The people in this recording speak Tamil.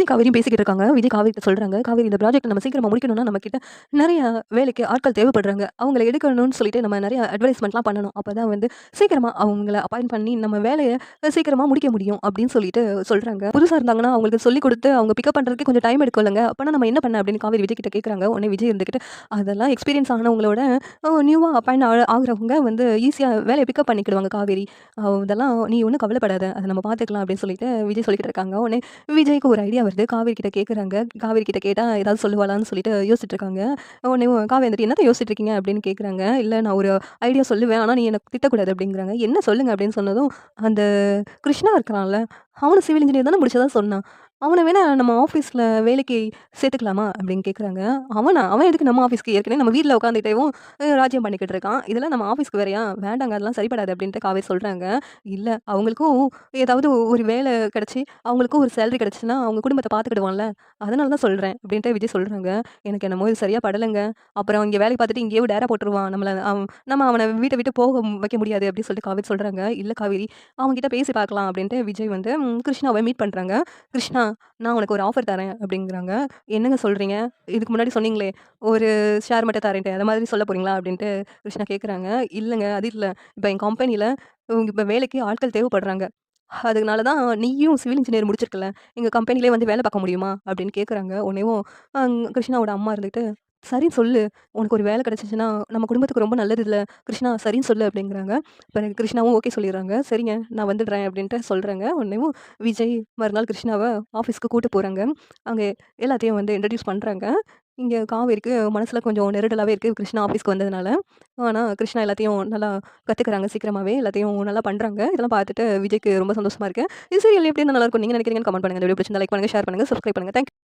விஜய் காவேரியும் பேசிக்கிட்டு இருக்காங்க. விஜய் காவேரிட்ட சொல்றாங்க, "காவேரி இந்த ப்ராஜெக்ட்ட நம்ம சீக்கிரமா முடிக்கணும்னா, நம்மகிட்ட நெறைய வேலைக்கு ஆட்கள் தேவைப்படுறாங்க. அவங்கள எடுக்கணும்னு சொல்லிட்டு நம்ம நெறைய அட்வர்டைஸ்மென்ட்லாம் பண்ணணும். அப்பதான் வந்து சீக்கிரமா அவங்கள அப்பாயிண்ட் பண்ணி நம்ம வேலைய சீக்கிரமா முடிக்க முடியும்." அப்படின்னு சொல்லிட்டு சொல்றாங்க. புதுசா இருந்தாங்கன்னா, அவங்களுக்கு சொல்லிக் குடுத்து அவங்க பிக்கப் பண்றதுக்கு கொஞ்சம் டைம் எடுக்கும்லங்க. அப்பன்னா நம்ம என்ன பண்ண அப்படின்னு காவேரி விஜய் கிட்ட கேட்கறாங்க. உடனே விஜய் இருந்துகிட்டு, "அதெல்லாம் எக்ஸ்பீரியன்ஸ் ஆனவங்களோட நியூவா அப்பாயிண்ட் ஆகுறவங்க வந்து ஈஸியா வேலைய பிக்கப் பண்ணிக்கிடுவாங்க காவேரி. அதெல்லாம் நீ ஒண்ணும் கவலைப்படாத. அத நம்ம பார்த்துக்கலாம்." அப்படின்னு சொல்லிட்டு விஜய் சொல்லிக்கிட்டு இருக்காங்க. உடனே விஜய்க்கு ஒரு ஐடியா வருது. காவேரி கிட்ட கேட்குறாங்க. காவேரி கிட்ட கேட்டா ஏதாவது சொல்லுவாளான்னு சொல்லிட்டு யோசிச்சுட்டு இருக்காங்க. உடனே காவேரி வந்துட்டு, "என்னத்த யோசிச்சுட்டு இருக்கீங்க?" அப்படின்னு கேட்குறாங்க. "இல்ல நான் ஒரு ஐடியா சொல்லுவேன். ஆனா நீ என்ன திட்டக்கூடாது." அப்படிங்கிறாங்க. "என்ன சொல்லுங்க." அப்படின்னு சொன்னதும், அந்த கிருஷ்ணா இருக்கிறான்ல, அவனும் சிவில் இன்ஜினியர் தானே முடிச்சதா சொன்னான். "அவன வேணா நம்ம ஆஃபீஸ்ல வேலைக்கு சேர்த்துக்கலாமா?" அப்படின்னு கேட்குறாங்க. "அவனா? அவன் எதுக்கு நம்ம ஆஃபீஸ்க்கு? ஏற்கனவே நம்ம வீட்ல உட்காந்துட்டேவும் ராஜ்யம் பண்ணிக்கிட்டு இருக்கான். இதெல்லாம் நம்ம ஆஃபீஸ்க்கு வேறயா? வேண்டாங்க அதெல்லாம் சரிப்படாது." அப்படின்ட்டு காவேரி சொல்றாங்க. "இல்ல அவங்களுக்கும் ஏதாவது ஒரு வேலை கிடைச்சு அவங்களுக்கும் ஒரு சேலரி கிடைச்சுச்சுன்னா, அவங்க குடும்பத்த பார்த்துக்கிடுவான்ல. அதனால தான் சொல்றேன்." அப்படின்ட்டு விஜய் சொல்றாங்க. "எனக்கு என்னமோ இது சரியா படலங்க. அப்புறம் இங்க வேலை பார்த்துட்டு இங்கேயே டேரா போட்டுருவான். நம்ம அவன வீட்ட விட்டு போக வைக்க முடியாது." அப்படின்னு சொல்லிட்டு காவேரி சொல்றாங்க. "இல்ல காவேரி, அவன்கிட்ட பேசி பார்க்கலாம்." அப்படின்ட்டு விஜய் வந்து கிருஷ்ணாவ மீட் பண்றாங்க. "கிருஷ்ணா, நான் உனக்கு ஒரு ஆஃபர் தரேன்." அப்படிங்கிறாங்க. "என்னங்க சொல்றீங்க? இதுக்கு முன்னாடி சொன்னீங்களே, ஒரு ஷேர் மட்டும் தரேன்ட்டு. அத மாதிரி சொல்ல போறீங்களா?" அப்படின்ட்டு கிருஷ்ணா கேட்குறாங்க. "இல்லங்க, அது இல்ல. இப்ப என் கம்பெனில இப்ப வேலைக்கு ஆட்கள் தேவைப்படுறாங்க. அதனால தான் நீயும் சிவில் இன்ஜினியர் முடிச்சிருக்கல. எங்க கம்பெனிலயே வந்து வேலை பார்க்க முடியுமா?" அப்படின்னு கேட்குறாங்க. உடனேவும் கிருஷ்ணாவோட அம்மா இருந்துட்டு, "சரின்னு சொல்லு. உனக்கு ஒரு வேலை கிடைச்சுச்சுன்னா, நம்ம குடும்பத்துக்கு ரொம்ப நல்லதுல்ல. கிருஷ்ணா சரின்னு சொல்லு." அப்படிங்கிறாங்க. பிறகு கிருஷ்ணாவும் ஓகே சொல்லிடுறாங்க. "சரிங்க, நான் வந்துடுறேன்." அப்படின்ட்டு சொல்றாங்க. உடனேவும் விஜய் மறுநாள் கிருஷ்ணாவ ஆஃபீஸ்க்கு கூட்டு போறாங்க. அங்க எல்லாத்தையும் வந்து இன்ட்ரோடியூஸ் பண்றாங்க. இங்க காவேரிக்கு மனசுல கொஞ்சம் நெருடலாவே இருக்கு, கிருஷ்ணா ஆஃபீஸ்க்கு வந்ததுனால. ஆனா, கிருஷ்ணா எல்லாத்தையும் நல்லா கத்துக்கிறாங்க சீக்கிரமாவே. எல்லாத்தையும் நல்லா பண்றாங்க. இதெல்லாம் பார்த்துட்டு விஜய்க்கு ரொம்ப சந்தோஷமா இருக்கு. இந்த சீரியல் எப்படி இருந்தா நல்லாருக்கும் நீங்க நினைக்கிறீங்கன்னு கமெண்ட் பண்ணுங்க. இந்த வீடியோ பிடிச்சிருந்தா லைக் பண்ணுங்க, ஷேர் பண்ணுங்க, சப்ஸ்கிரைப் பண்ணுங்க. Thank you.